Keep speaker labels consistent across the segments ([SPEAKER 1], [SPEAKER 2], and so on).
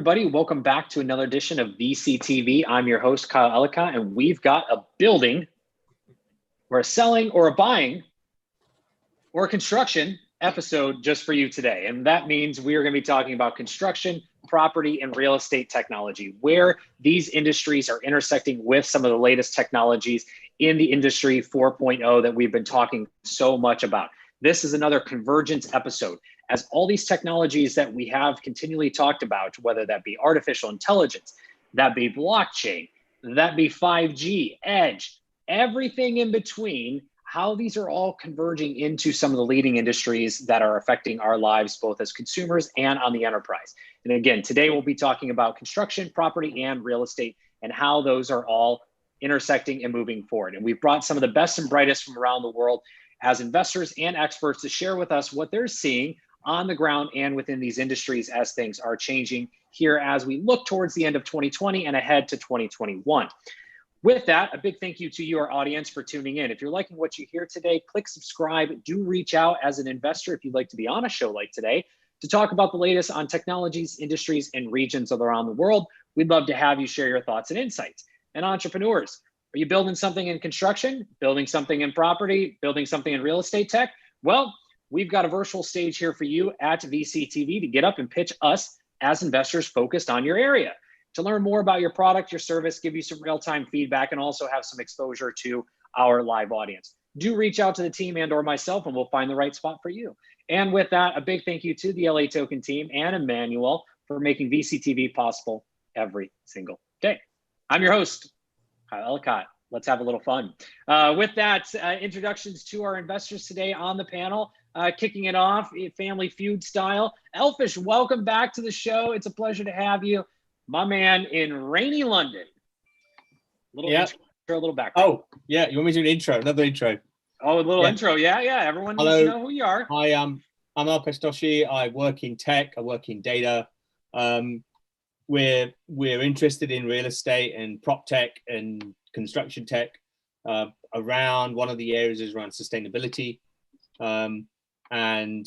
[SPEAKER 1] Everybody, welcome back to another edition of VCTV. I'm your host, Kyle Ellicott, and we've got a building or a selling or a buying or a construction episode just for you today. And that means we are going to be talking about construction, property, and real estate technology, where these industries are intersecting with some of the latest technologies in the Industry 4.0 that we've been talking so much about. This is another convergence episode, as all these technologies that we have continually talked about, whether that be artificial intelligence, that be blockchain, that be 5G, edge, everything in between, how these are all converging into some of the leading industries that are affecting our lives, both as consumers and on the enterprise. And again, today we'll be talking about construction, property, and real estate, and how those are all intersecting and moving forward. And we've brought some of the best and brightest from around the world as investors and experts to share with us what they're seeing on the ground and within these industries as things are changing here as we look towards the end of 2020 and ahead to 2021. With that, a big thank you to your audience for tuning in. If you're liking what you hear today, click subscribe. Do reach out as an investor if you'd like to be on a show like today to talk about the latest on technologies, industries, and regions around the world. We'd love to have you share your thoughts and insights. And entrepreneurs, are you building something in construction, building something in property, building something in real estate tech? Well, we've got a virtual stage here for you at VCTV to get up and pitch us as investors focused on your area, to learn more about your product, your service, give you some real-time feedback, and also have some exposure to our live audience. Do reach out to the team and or myself, and we'll find the right spot for you. And with that, a big thank you to the LATOKEN team and Emmanuel for making VCTV possible every single day. I'm your host, Kyle Ellicott. Let's have a little fun. With that, introductions to our investors today on the panel. Kicking it off, Family Feud style. Elfish, welcome back to the show. It's a pleasure to have you. My man in rainy London. Intro, a little background.
[SPEAKER 2] Oh, yeah. You want me to do an intro? Another intro.
[SPEAKER 1] Oh, a little intro. Yeah. Everyone needs to know who you are.
[SPEAKER 2] I'm Alpesh Doshi. I work in tech. I work in data. We're interested in real estate and Proptech and construction tech. Around one of the areas is around sustainability. And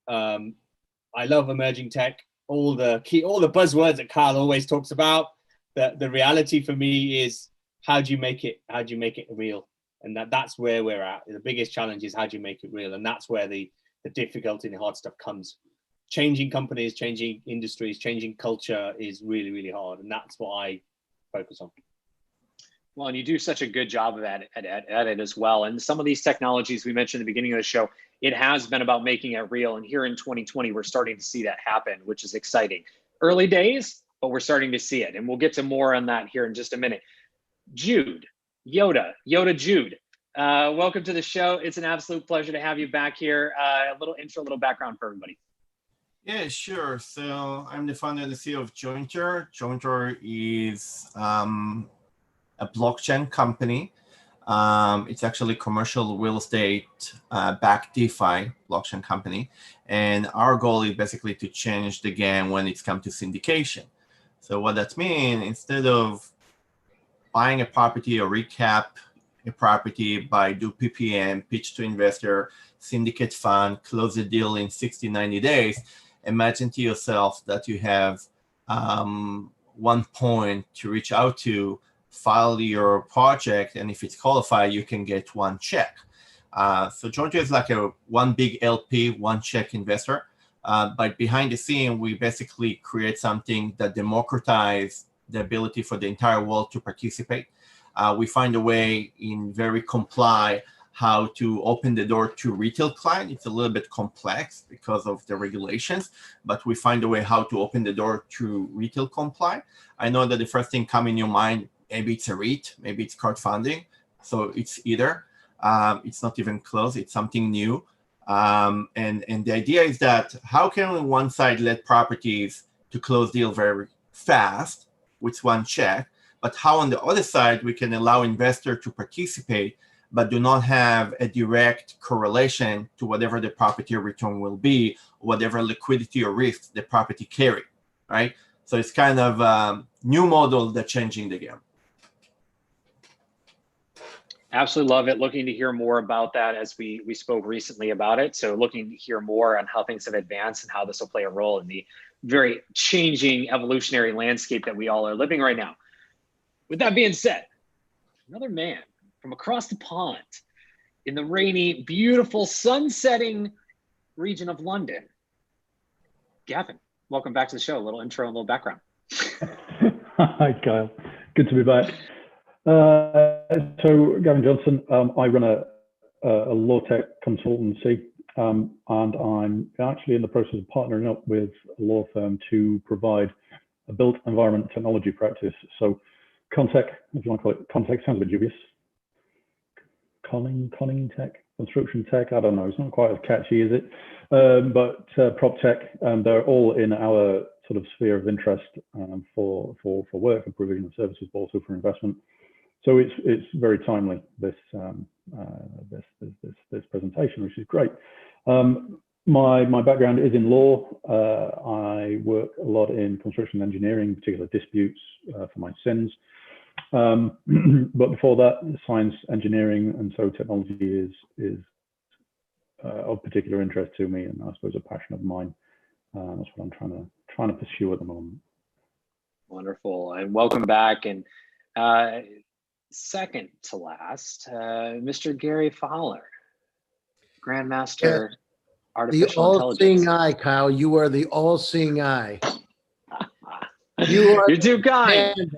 [SPEAKER 2] I love emerging tech. All the buzzwords that Kyle always talks about. The reality for me is how do you make it real? And that's where we're at. The biggest challenge is how do you make it real? And that's where the difficulty and the hard stuff comes. Changing companies, changing industries, changing culture is really, really hard. And that's what I focus on.
[SPEAKER 1] Well, and you do such a good job of at it as well. And some of these technologies we mentioned at the beginning of the show, it has been about making it real. And here in 2020, we're starting to see that happen, which is exciting. Early days, but we're starting to see it. And we'll get to more on that here in just a minute. Jude, Yoda Jude, welcome to the show. It's an absolute pleasure to have you back here. A little intro, a little background for everybody.
[SPEAKER 3] Yeah, sure. So I'm the founder and the CEO of Jointer. Jointer is a blockchain company. It's actually commercial real estate backed DeFi blockchain company. And our goal is basically to change the game when it's come to syndication. So what that means, instead of buying a property or recap a property by do PPM, pitch to investor, syndicate fund, close the deal in 60, 90 days, imagine to yourself that you have one point to reach out to, file your project, and if it's qualified, you can get one check. So Jointer is like a one big LP, one check investor. But behind the scene, we basically create something that democratizes the ability for the entire world to participate. We find a way in very comply how to open the door to retail client. It's a little bit complex because of the regulations, but we find a way how to open the door to retail comply. I know that the first thing come in your mind, maybe it's a REIT, maybe it's crowdfunding. So it's either, it's not even close, it's something new. And the idea is that how can we on one side let properties to close deal very fast with one check, but how on the other side we can allow investor to participate but do not have a direct correlation to whatever the property return will be, whatever liquidity or risk the property carry, right? So it's kind of a new model that's changing the game.
[SPEAKER 1] Absolutely love it. Looking to hear more about that as we spoke recently about it. So looking to hear more on how things have advanced and how this will play a role in the very changing evolutionary landscape that we all are living right now. With that being said, another man from across the pond in the rainy, beautiful, sun-setting region of London. Gavin, welcome back to the show. A little intro and a little background.
[SPEAKER 4] Hi, Kyle. Good to be back. So, Gavin Johnson, I run a law tech consultancy, and I'm actually in the process of partnering up with a law firm to provide a built environment technology practice. So, Contech, if you want to call it Contech, sounds a bit dubious. Conning tech, construction tech, I don't know, it's not quite as catchy, is it? But Proptech, they're all in our sort of sphere of interest for work and provision of services, but also for investment. So it's very timely, this presentation, which is great. My background is in law. I work a lot in construction engineering, particular disputes for my sins. But before that, science, engineering, and so technology is of particular interest to me, and I suppose a passion of mine. That's what I'm trying to pursue at the moment.
[SPEAKER 1] Wonderful, and welcome back. And second to last, Mr. Gary Fowler, Grandmaster Artificial Intelligence.
[SPEAKER 5] The all-seeing eye, Kyle. You are the all-seeing eye. You're
[SPEAKER 1] too kind.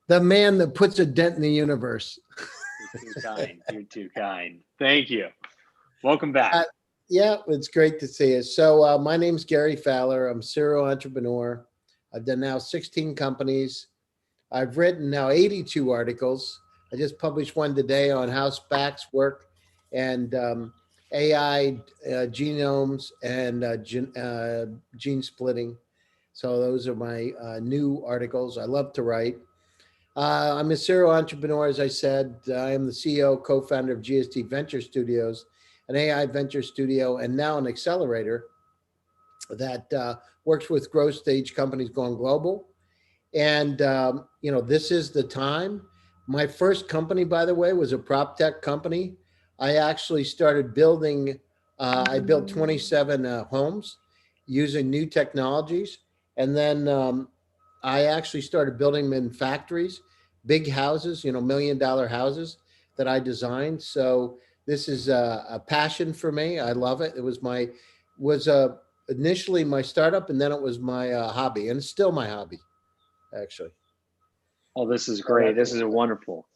[SPEAKER 5] The man that puts a dent in the universe.
[SPEAKER 1] You're too kind. You're too kind. Thank you. Welcome back.
[SPEAKER 5] Yeah, it's great to see you. So my name's Gary Fowler. I'm a serial entrepreneur. I've done now 16 companies. I've written now 82 articles. I just published one today on how SPACs work and AI genomes and gene splitting. So those are my new articles. I love to write. I'm a serial entrepreneur, as I said. I am the CEO, co-founder of GST Venture Studios, an AI venture studio, and now an accelerator that works with growth stage companies going global. And, this is the time. My first company, by the way, was a Proptech company. I actually started building, I built 27 homes using new technologies. And then I actually started building them in factories, big houses, $1 million houses that I designed. So this is a passion for me. I love it. It was initially my startup, and then it was my hobby, and it's still my hobby, actually.
[SPEAKER 1] Oh, this is great. This is wonderful.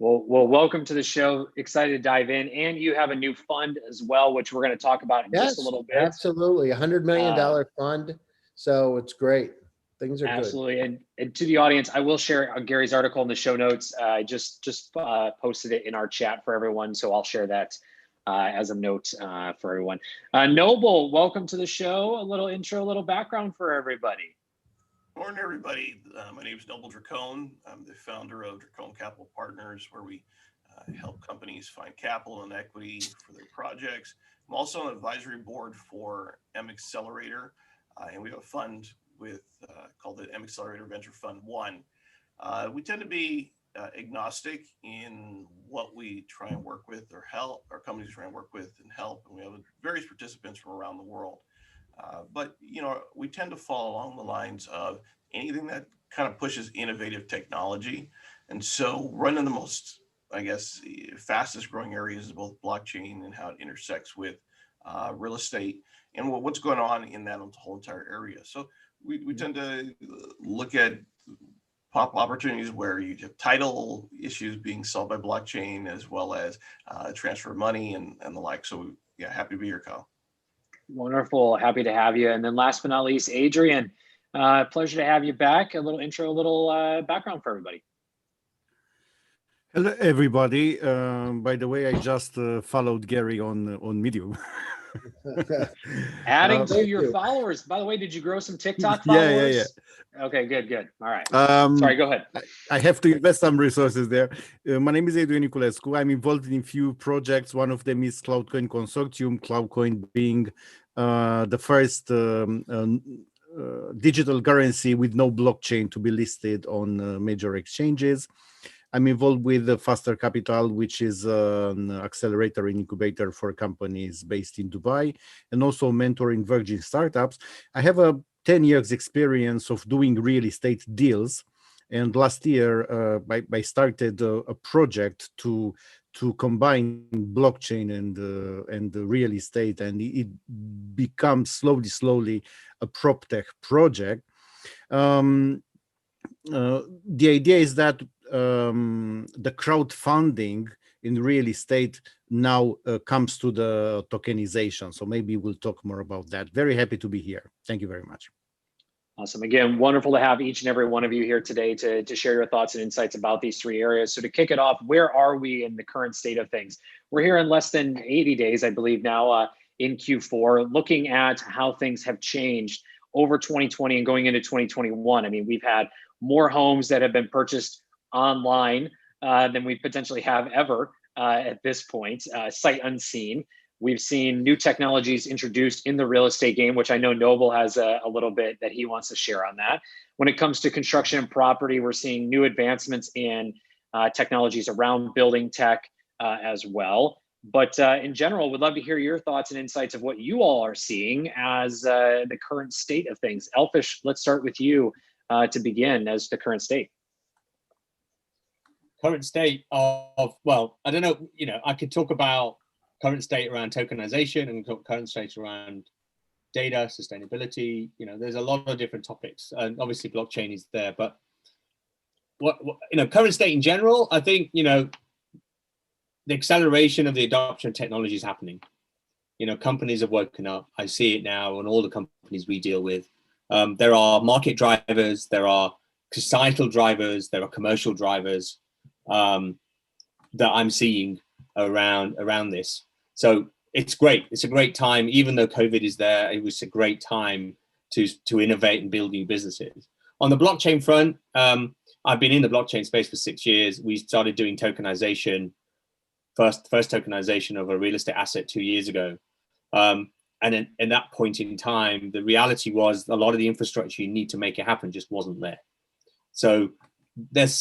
[SPEAKER 1] Well, welcome to the show. Excited to dive in. And you have a new fund as well, which we're going to talk about in just a little bit.
[SPEAKER 5] Absolutely. $100 million fund. So it's great. Things are
[SPEAKER 1] absolutely.
[SPEAKER 5] good.
[SPEAKER 1] And to the audience, I will share Gary's article in the show notes. I just posted it in our chat for everyone. So I'll share that as a note for everyone. Noble, welcome to the show. A little intro, a little background for everybody.
[SPEAKER 6] Morning, everybody. My name is Noble Dracone. I'm the founder of Dracone Capital Partners, where we help companies find capital and equity for their projects. I'm also on the advisory board for M Accelerator, and we have a fund called the M Accelerator Venture Fund 1. We tend to be agnostic in what we try and work with or help, our companies try and work with and help, and we have various participants from around the world. But we tend to fall along the lines of anything that kind of pushes innovative technology. And so one of the most, fastest growing areas is both blockchain and how it intersects with real estate and what's going on in that whole entire area. So we tend to look at pop opportunities where you have title issues being solved by blockchain, as well as transfer of money and the like. So yeah, happy to be here, Kyle.
[SPEAKER 1] Wonderful. Happy to have you. And then last but not least, Adrian, pleasure to have you back. A little intro, a little background for everybody.
[SPEAKER 7] Hello, everybody. By the way, I just followed Gary on Medium.
[SPEAKER 1] Adding to your followers. By the way, did you grow some TikTok followers? Yeah. Okay, good. All right. Sorry, go ahead.
[SPEAKER 7] I have to invest some resources there. My name is Adrian Niculescu. I'm involved in a few projects. One of them is LATOKEN Consortium, LATOKEN being the first digital currency with no blockchain to be listed on major exchanges. I'm involved with Faster Capital, which is an accelerator and incubator for companies based in Dubai, and also mentoring Virgin startups. I have a 10 years experience of doing real estate deals. And last year, I started a project to combine blockchain and the real estate, and it becomes slowly a Proptech project. The idea is that the crowdfunding in real estate now comes to the tokenization. So maybe we'll talk more about that. Very happy to be here. Thank you very much.
[SPEAKER 1] Awesome. Again, wonderful to have each and every one of you here today to share your thoughts and insights about these three areas. So to kick it off, where are we in the current state of things? We're here in less than 80 days, I believe now, in Q4, looking at how things have changed over 2020 and going into 2021. I mean, we've had more homes that have been purchased online than we potentially have ever at this point, sight unseen. We've seen new technologies introduced in the real estate game, which I know Noble has a little bit that he wants to share on that. When it comes to construction and property, we're seeing new advancements in technologies around building tech as well. But in general, we'd love to hear your thoughts and insights of what you all are seeing as the current state of things. Elfish, let's start with you to begin as the current state.
[SPEAKER 2] Current state of, well, I don't know, I could talk about current state around tokenization and current state around data sustainability. There's a lot of different topics, and obviously blockchain is there. But what current state in general, I think the acceleration of the adoption of technology is happening. Companies have woken up. I see it now on all the companies we deal with. There are market drivers, there are societal drivers, there are commercial drivers that I'm seeing around this. So it's great. It's a great time. Even though COVID is there, it was a great time to innovate and build new businesses. On the blockchain front, I've been in the blockchain space for 6 years. We started doing tokenization, first tokenization of a real estate asset 2 years ago. And in that point in time, the reality was a lot of the infrastructure you need to make it happen just wasn't there. So there's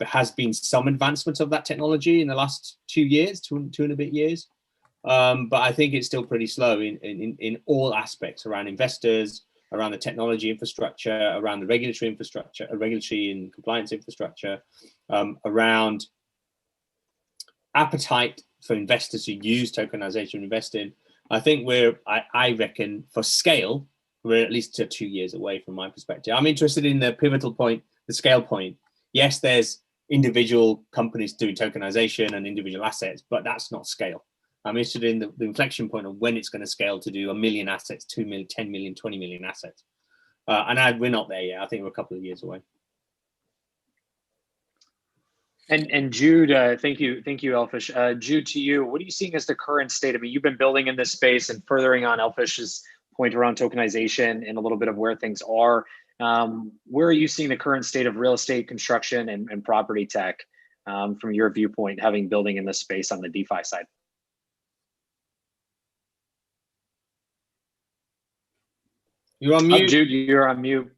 [SPEAKER 2] has been some advancement of that technology in the last 2 years, two and a bit years. But I think it's still pretty slow in all aspects around investors, around the technology infrastructure, around the regulatory infrastructure, regulatory and compliance infrastructure, around appetite for investors who use tokenization and invest in. I think I reckon for scale, we're at least 2 years away from my perspective. I'm interested in the pivotal point, the scale point. Yes, there's individual companies doing tokenization and individual assets, but that's not scale. I'm interested in the inflection point of when it's going to scale to do 1 million assets, 2 million, 10 million, 20 million assets. We're not there yet. I think we're a couple of years away.
[SPEAKER 1] And Jude, thank you, Elfish. Jude, to you, what are you seeing as the current state? I mean, you've been building in this space and furthering on Elfish's point around tokenization and a little bit of where things are. Where are you seeing the current state of real estate construction and property tech from your viewpoint, having building in this space on the DeFi side?
[SPEAKER 2] You're on mute.
[SPEAKER 1] Jude, you're on mute.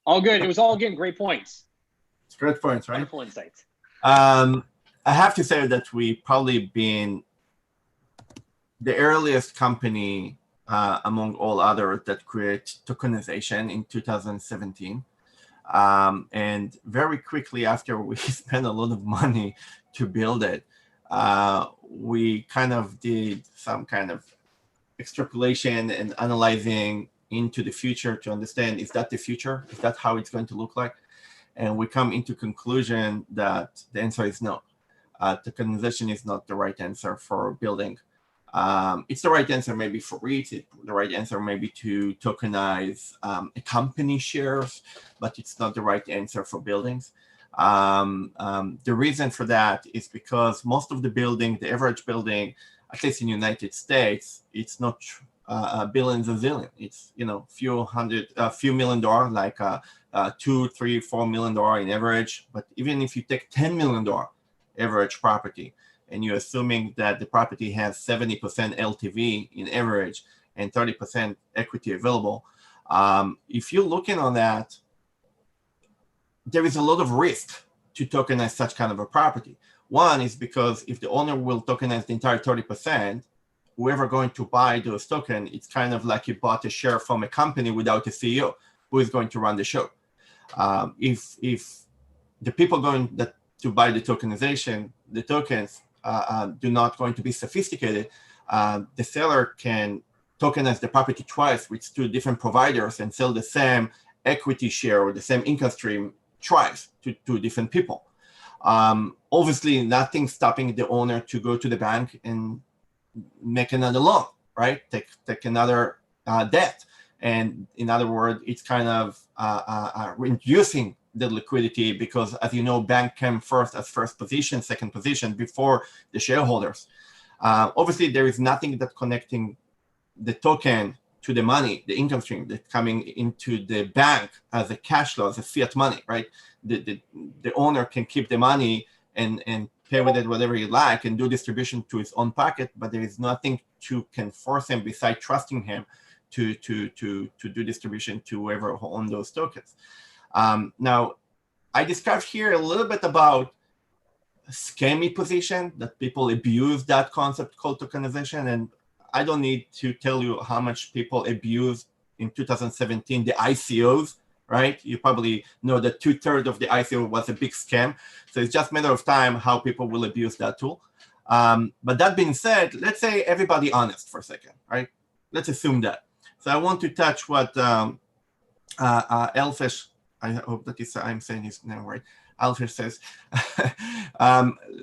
[SPEAKER 1] All good. It was all getting great points.
[SPEAKER 3] It's great points, right?
[SPEAKER 1] Wonderful insights.
[SPEAKER 3] I have to say that we probably been the earliest company among all others that create tokenization in 2017. And very quickly after we spent a lot of money to build it, we kind of did some kind of extrapolation and analyzing into the future to understand, is that the future? Is that how it's going to look like? And we come into conclusion that the answer is no. Tokenization is not the right answer for building. It's the right answer maybe for REITs, the right answer maybe to tokenize a company shares, but it's not the right answer for buildings. The reason for that is because most of the building, the average building, at least in the United States, it's not billions and zillions. It's few million dollars, like $2, $3, $4 million in average. But even if you take $10 million average property, and you're assuming that the property has 70% LTV in average and 30% equity available, if you're looking on that, there is a lot of risk to tokenize such kind of a property. One is because if the owner will tokenize the entire 30%, whoever going to buy those tokens, it's kind of like you bought a share from a company without a CEO who is going to run the show. If the people going to buy the tokenization, the tokens do not going to be sophisticated, the seller can tokenize the property twice with two different providers and sell the same equity share or the same income stream twice to two different people. Obviously, nothing stopping the owner to go to the bank and make another loan, right? Take another debt. And in other words, it's kind of reducing the liquidity because, as you know, bank came first as first position, second position before the shareholders. Obviously, there is nothing that connecting the token to the money, the income stream that's coming into the bank as a cash flow, as a fiat money, right? The owner can keep the money and pay with it whatever you like and do distribution to his own pocket, but there is nothing can force him besides trusting him to do distribution to whoever owns those tokens. Now, I described here a little bit about scammy position, that people abuse that concept called tokenization, and I don't need to tell you how much people abused in 2017 the ICOs, right? You probably know that 2/3 of the ICO was a big scam. So it's just a matter of time how people will abuse that tool. But that being said, let's say everybody honest for a second, right? Let's assume that. So I want to touch what Elfish, I hope that I'm saying his name right, Elfish says.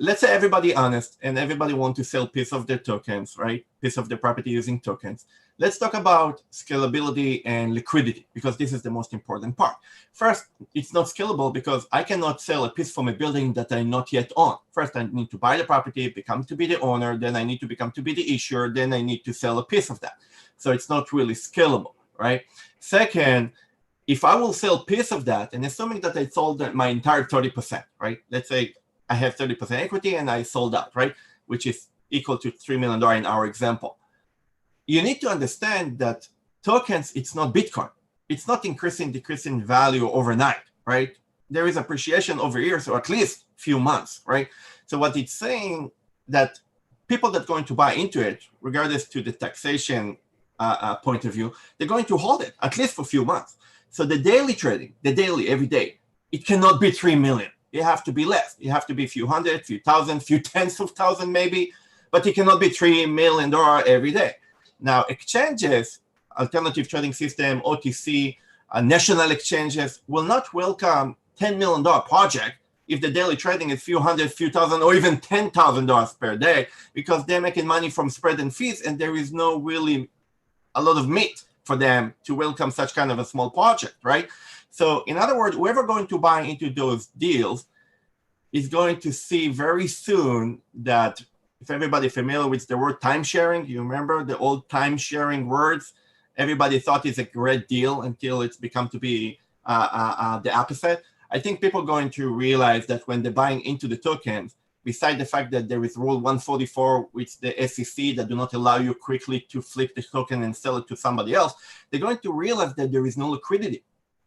[SPEAKER 3] Let's say everybody honest and everybody want to sell piece of their tokens, right? Piece of their property using tokens. Let's talk about scalability and liquidity, because this is the most important part. First, it's not scalable because I cannot sell a piece from a building that I not yet own. First, I need to buy the property, become to be the owner, then I need to become to be the issuer, then I need to sell a piece of that. So it's not really scalable, right? Second, if I will sell a piece of that, and assuming that I sold my entire 30%, right? Let's say I have 30% equity and I sold out, right? Which is equal to $3 million in our example. You need to understand that tokens, it's not Bitcoin. It's not decreasing value overnight, right? There is appreciation over years, or at least few months, right? So what it's saying that people that are going to buy into it, regardless to the taxation point of view, they're going to hold it at least for a few months. So the daily trading, every day, it cannot be 3 million. It have to be less. It have to be a few hundred, few thousand, few tens of thousand maybe, but it cannot be $3 million every day. Now, exchanges, alternative trading system, OTC, national exchanges will not welcome $10 million project if the daily trading is few hundred, few thousand, or even $10,000 per day, because they're making money from spread and fees, and there is no really a lot of meat for them to welcome such kind of a small project, right? So in other words, whoever going to buy into those deals is going to see very soon that, if everybody familiar with the word time sharing, you remember the old time sharing words? Everybody thought it's a great deal until it's become to be the opposite. I think people are going to realize that when they're buying into the tokens, beside the fact that there is Rule 144, which the SEC that do not allow you quickly to flip the token and sell it to somebody else, they're going to realize that there is no liquidity,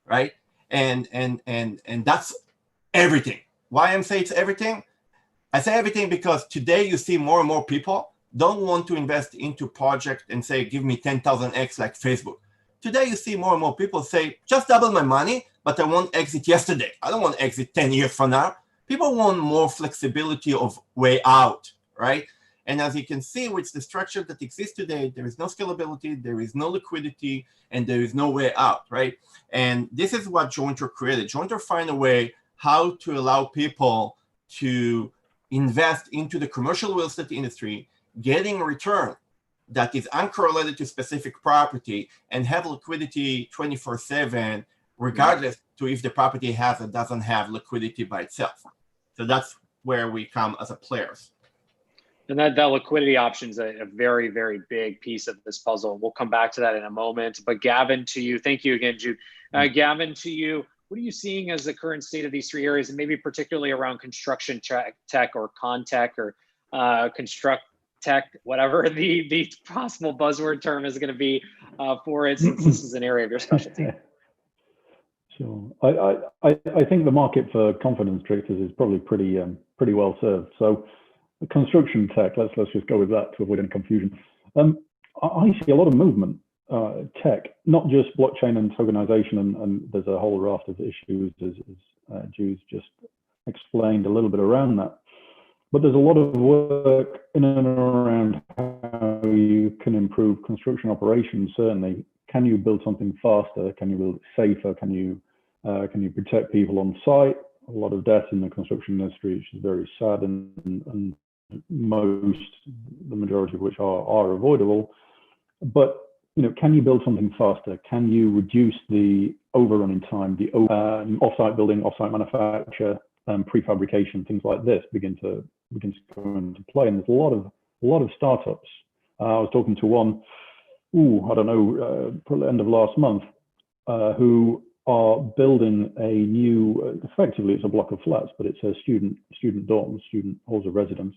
[SPEAKER 3] right? And that's everything. Why I'm saying it's everything? I say everything because today you see more and more people don't want to invest into project and say, give me 10,000x like Facebook. Today you see more and more people say, just double my money, but I want exit yesterday. I don't want exit 10 years from now. People want more flexibility of way out, right? And as you can see, with the structure that exists today, there is no scalability, there is no liquidity, and there is no way out, right? And this is what Jointer created. Jointer find a way how to allow people to invest into the commercial real estate industry, getting a return that is uncorrelated to specific property, and have liquidity 24/7, regardless to if the property has or doesn't have liquidity by itself. So that's where we come as a players.
[SPEAKER 1] And that liquidity option is a very, very big piece of this puzzle. We'll come back to that in a moment. But Gavin, to you, thank you again, Jude. Gavin, to you, what are you seeing as the current state of these three areas, and maybe particularly around construction tech or Contech or construct tech, whatever the possible buzzword term is going to be for it, since this is an area of your specialty?
[SPEAKER 4] Sure. I think the market for confidence triggers is probably pretty well served. So construction tech, let's just go with that to avoid any confusion. I see a lot of movement, tech, not just blockchain and tokenization, and there's a whole raft of issues, as Jude's just explained a little bit around that. But there's a lot of work in and around how you can improve construction operations. Certainly, can you build something faster? Can you build it safer? Can you protect people on site? A lot of deaths in the construction industry, which is very sad, and the majority of which are avoidable. But can you build something faster? Can you reduce the overrunning time, the off-site building, off-site manufacture, prefabrication, things like this begin to go into play? And there's a lot of startups. I was talking to one, I don't know, probably end of last month, who are building a new, effectively it's a block of flats, but it's a student dorms, student halls of residence,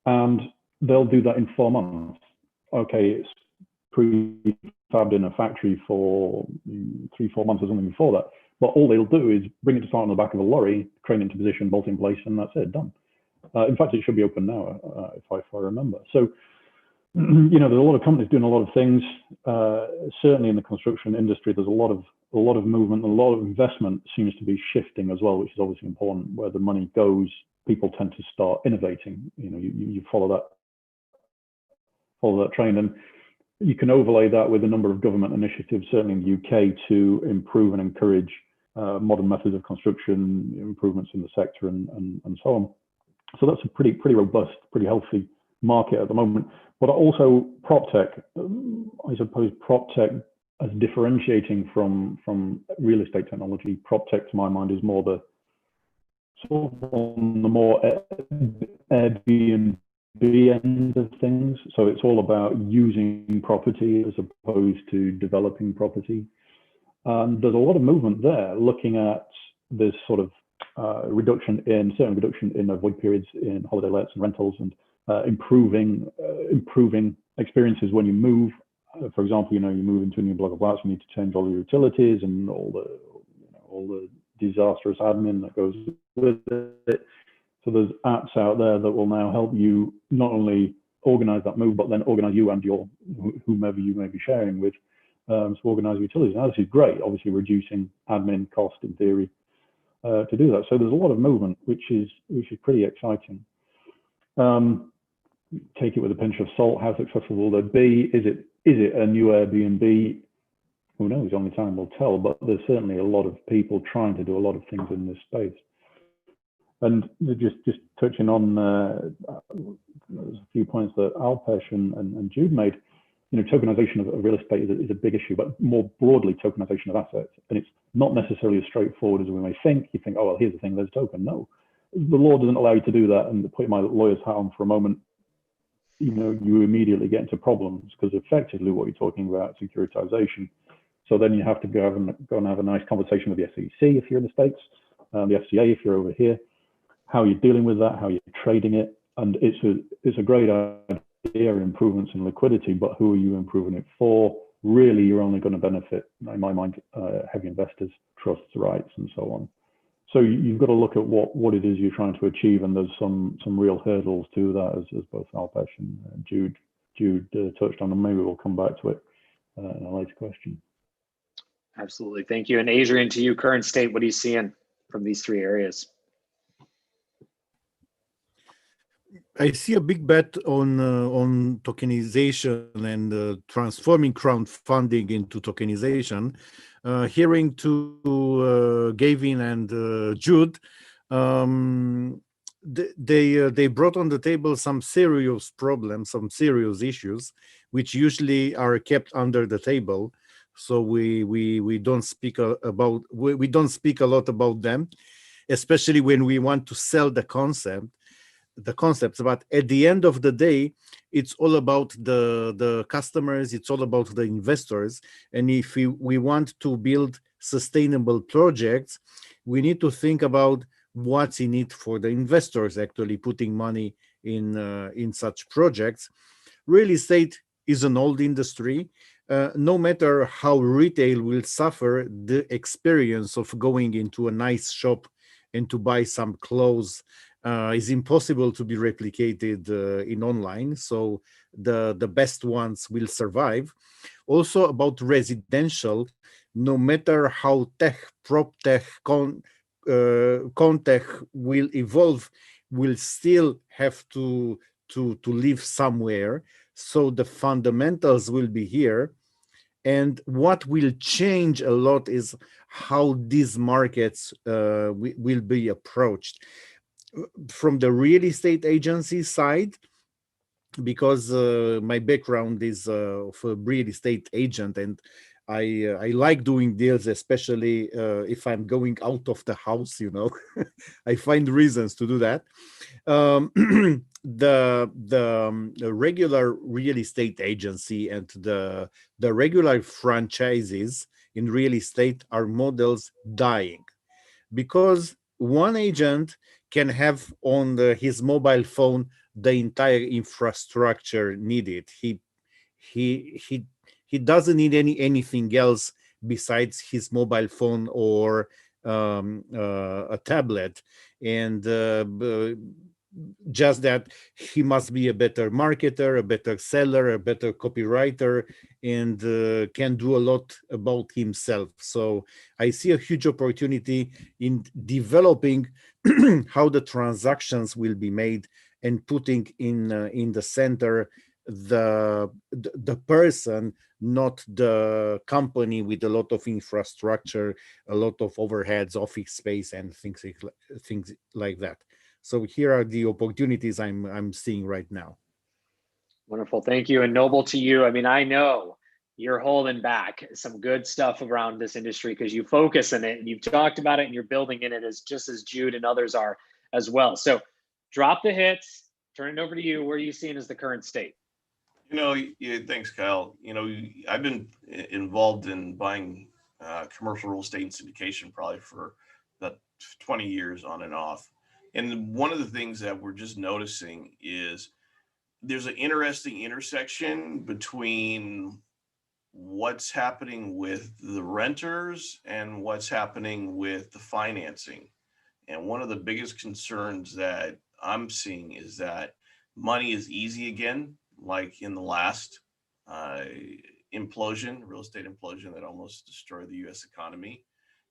[SPEAKER 4] and they'll do that in 4 months. Okay, it's prefabbed in a factory for 3-4 months or something before that, but all they'll do is bring it to site on the back of a lorry, crane into position, bolt in place, and that's it, done. In fact, it should be open now, if I remember. So, there's a lot of companies doing a lot of things. Certainly in the construction industry, there's a lot of movement, a lot of investment seems to be shifting as well, which is obviously important. Where the money goes, people tend to start innovating. You follow that train, and you can overlay that with a number of government initiatives, certainly in the UK, to improve and encourage modern methods of construction, improvements in the sector, and so on. So that's a pretty robust, pretty healthy market at the moment. But also Proptech, I suppose Proptech as differentiating from real estate technology. Proptech, to my mind, is more the sort of on the more Airbnb end of things. So it's all about using property as opposed to developing property. There's a lot of movement there, looking at this sort of reduction in void periods in holiday lets and rentals, and improving experiences when you move. For example, you move into a new block of flats, you need to change all your utilities and all the disastrous admin that goes with it. So there's apps out there that will now help you not only organize that move, but then organize you and whomever you may be sharing with, to organize utilities. Now, this is great, obviously reducing admin cost in theory to do that. So there's a lot of movement, which is pretty exciting. Take it with a pinch of salt. How successful will they be? Is it a new Airbnb? Who knows? Only time will tell. But there's certainly a lot of people trying to do a lot of things in this space. And just touching on there's a few points that Alpesh and Jude made. Tokenization of real estate is a big issue, but more broadly, tokenization of assets. And it's not necessarily as straightforward as we may think. You think, oh, well, here's the thing, there's a token. No, the law doesn't allow you to do that. And putting my lawyer's hat on for a moment, you immediately get into problems, because effectively what you're talking about is securitization. So then you have to go and have a nice conversation with the SEC if you're in the States, the FCA if you're over here, how you're dealing with that, how you're trading it. And it's a great idea, improvements in liquidity, but who are you improving it for? Really, you're only going to benefit, in my mind, heavy investors, trusts, rights, and so on. So you've got to look at what it is you're trying to achieve, and there's some real hurdles to that, as both Alpesh and Jude touched on, and maybe we'll come back to it in a later question.
[SPEAKER 1] Absolutely, thank you. And Adrian, to you, current state, what are you seeing from these three areas?
[SPEAKER 7] I see a big bet on tokenization and transforming crowdfunding into tokenization. Hearing to Gavin and Jude, they brought on the table some serious problems, some serious issues, which usually are kept under the table. So we don't speak we don't speak a lot about them, especially when we want to sell the concepts. But at the end of the day, it's all about the customers, it's all about the investors. And if we want to build sustainable projects, we need to think about what's in it for the investors actually putting money in such projects. Real estate is an old industry. No matter how retail will suffer, the experience of going into a nice shop and to buy some clothes is impossible to be replicated in online. So the best ones will survive. Also about residential, no matter how tech, Proptech, Contech will evolve, will still have to live somewhere. So the fundamentals will be here. And what will change a lot is how these markets will be approached. From the real estate agency side, because my background is of a real estate agent, and I like doing deals, especially if I'm going out of the house, you know. I find reasons to do that. The regular real estate agency and the regular franchises in real estate are models dying, because one agent can have on his mobile phone the entire infrastructure needed. He doesn't need anything else besides his mobile phone or a tablet, and just that he must be a better marketer, a better seller, a better copywriter, and can do a lot about himself. So I see a huge opportunity in developing how the transactions will be made and putting in the center the person, not the company with a lot of infrastructure, a lot of overheads, office space, and things like that. So here are the opportunities I'm seeing right now.
[SPEAKER 1] Wonderful. Thank you. And Noble, to you. I mean, I know you're holding back some good stuff around this industry because you focus on it and you've talked about it and you're building in it as just as Jude and others are as well. So drop the hits, turn it over to you. Where are you seeing as the current state?
[SPEAKER 6] You know, thanks, Kyle. You know, I've been involved in buying commercial real estate and syndication probably for about 20 years on and off. And one of the things that we're just noticing is there's an interesting intersection between what's happening with the renters and what's happening with the financing. And one of the biggest concerns that I'm seeing is that money is easy again, like in the last implosion, real estate implosion that almost destroyed the US economy.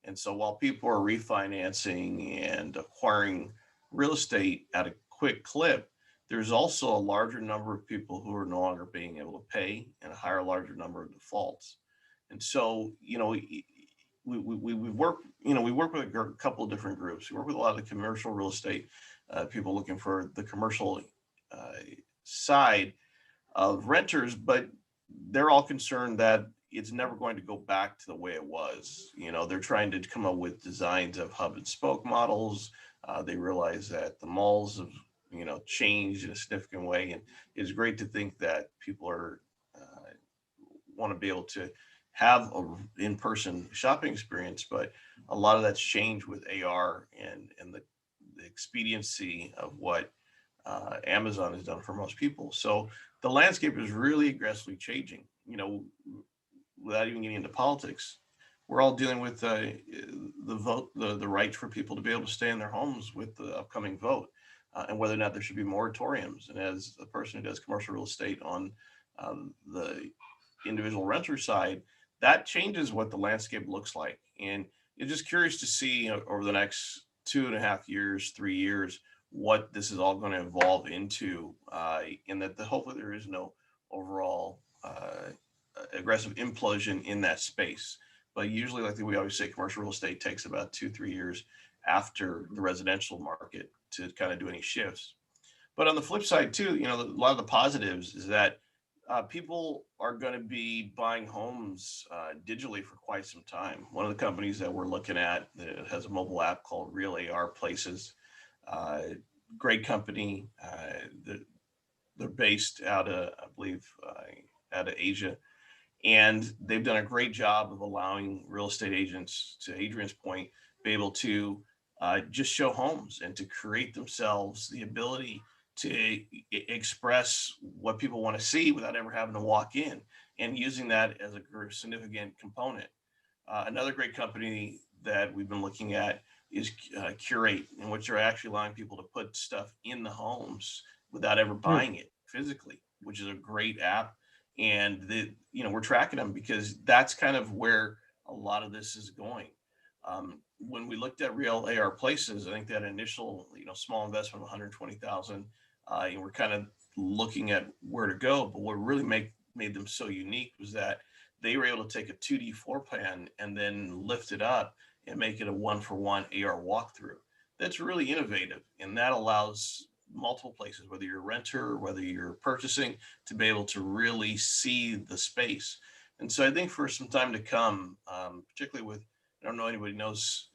[SPEAKER 6] And so while people are refinancing and acquiring real estate at a quick clip, there's also a larger number of people who are no longer being able to pay and a larger number of defaults. And so, you know, we work, you know, we work with a couple of different groups. We work with a lot of the commercial real estate people looking for the commercial side of renters, but they're all concerned that it's never going to go back to the way it was. You know, they're trying to come up with designs of hub and spoke models. They realize that the malls have, you know, changed in a significant way, and it's great to think that people are want to be able to have an in-person shopping experience, but a lot of that's changed with AR and the expediency of what Amazon has done for most people. So the landscape is really aggressively changing. You know, without even getting into politics, we're all dealing with the vote, the right for people to be able to stay in their homes with the upcoming vote, and whether or not there should be moratoriums. And as a person who does commercial real estate on the individual renter side, that changes what the landscape looks like. And you're just curious to see, you know, over the next 2.5 years, 3 years, what this is all going to evolve into, and that hopefully there is no overall aggressive implosion in that space. But usually, like we always say, commercial real estate takes about 2-3 years after the residential market to kind of do any shifts. But on the flip side too, you know, a lot of the positives is that people are going to be buying homes digitally for quite some time. One of the companies that we're looking at that has a mobile app called Real AR Places, great company. They're based out of, I believe, out of Asia. And they've done a great job of allowing real estate agents, to Adrian's point, be able to just show homes and to create themselves the ability to express what people want to see without ever having to walk in, and using that as a significant component. Another great company that we've been looking at is Curate, in which they're actually allowing people to put stuff in the homes without ever buying it physically, which is a great app. And we're tracking them because that's kind of where a lot of this is going. When we looked at Real AR Places, I think that initial, small investment of 120,000, and we're kind of looking at where to go. But what really made them so unique was that they were able to take a 2D floor plan and then lift it up and make it a 1-for-1 AR walkthrough. That's really innovative, and that allows multiple places, whether you're a renter, whether you're purchasing, to be able to really see the space. And so I think for some time to come, particularly with, I don't know anybody knows,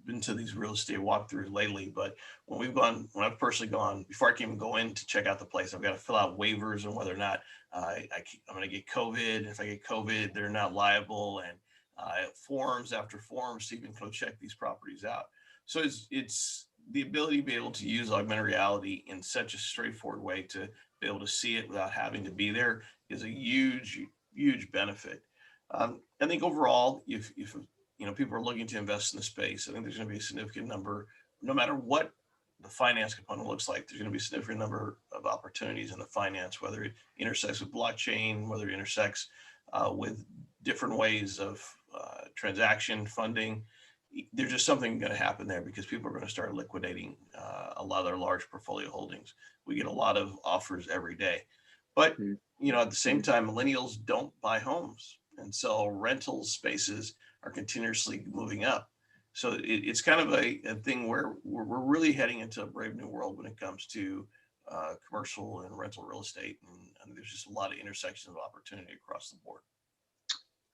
[SPEAKER 6] been to these real estate walkthroughs lately, but when I've personally gone, before I can even go in to check out the place, I've got to fill out waivers on whether or not I'm going to get COVID. If I get COVID, they're not liable, and forms after forms to even go check these properties out. So it's the ability to be able to use augmented reality in such a straightforward way to be able to see it without having to be there is a huge, huge benefit. I think overall, if people are looking to invest in the space, I think there's going to be a significant number, no matter what the finance component looks like, there's going to be a significant number of opportunities in the finance, whether it intersects with blockchain, whether it intersects with different ways of transaction funding. There's just something going to happen there because people are going to start liquidating a lot of their large portfolio holdings. We get a lot of offers every day, but at the same time, millennials don't buy homes, and so rental spaces are continuously moving up. So it's kind of a thing where we're really heading into a brave new world when it comes to commercial and rental real estate, and there's just a lot of intersections of opportunity across the board.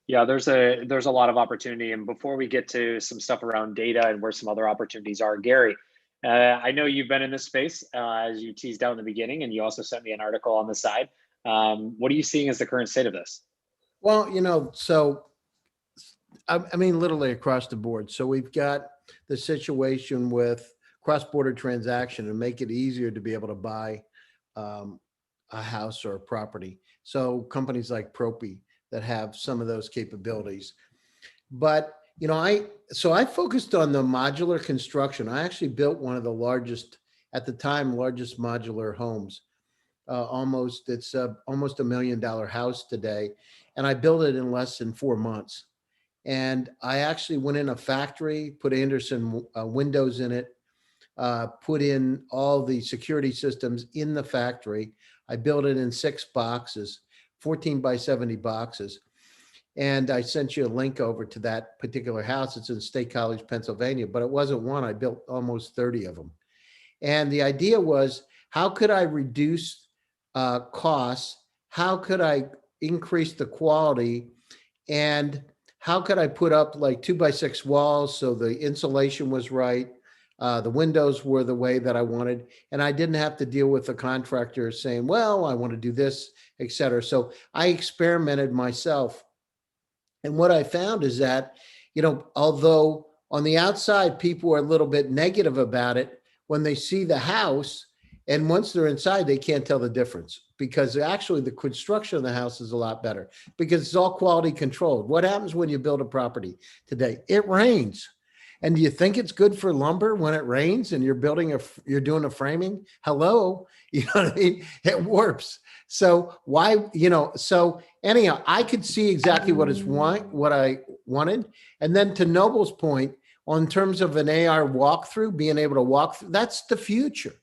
[SPEAKER 1] Yeah, there's a lot of opportunity. And before we get to some stuff around data and where some other opportunities are, Gary, I know you've been in this space as you teased out in the beginning, and you also sent me an article on the side. What are you seeing as the current state of this?
[SPEAKER 5] Well, so I mean, literally across the board. So we've got the situation with cross-border transaction and make it easier to be able to buy a house or a property. So companies like Proptech that have some of those capabilities. But, I focused on the modular construction. I actually built one of the largest, at the time, largest modular homes. It's almost $1 million house today. And I built it in less than 4 months. And I actually went in a factory, put Anderson windows in it, put in all the security systems in the factory. I built it in 6 boxes, 14 by 70 boxes. And I sent you a link over to that particular house. It's in State College, Pennsylvania, but it wasn't one. I built almost 30 of them. And the idea was, how could I reduce costs? How could I increase the quality? And how could I put up like 2x6 walls so the insulation was right? The windows were the way that I wanted, and I didn't have to deal with the contractor saying, well, I want to do this, et cetera. So I experimented myself. And what I found is that, although on the outside, people are a little bit negative about it, when they see the house, and once they're inside, they can't tell the difference, because actually the construction of the house is a lot better because it's all quality controlled. What happens when you build a property today? It rains. And do you think it's good for lumber when it rains and you're doing a framing? Hello, you know what I mean? It warps. So why, so anyhow, I could see exactly what I wanted. And then to Noble's point, on terms of an AR walkthrough, being able to walk through, that's the future.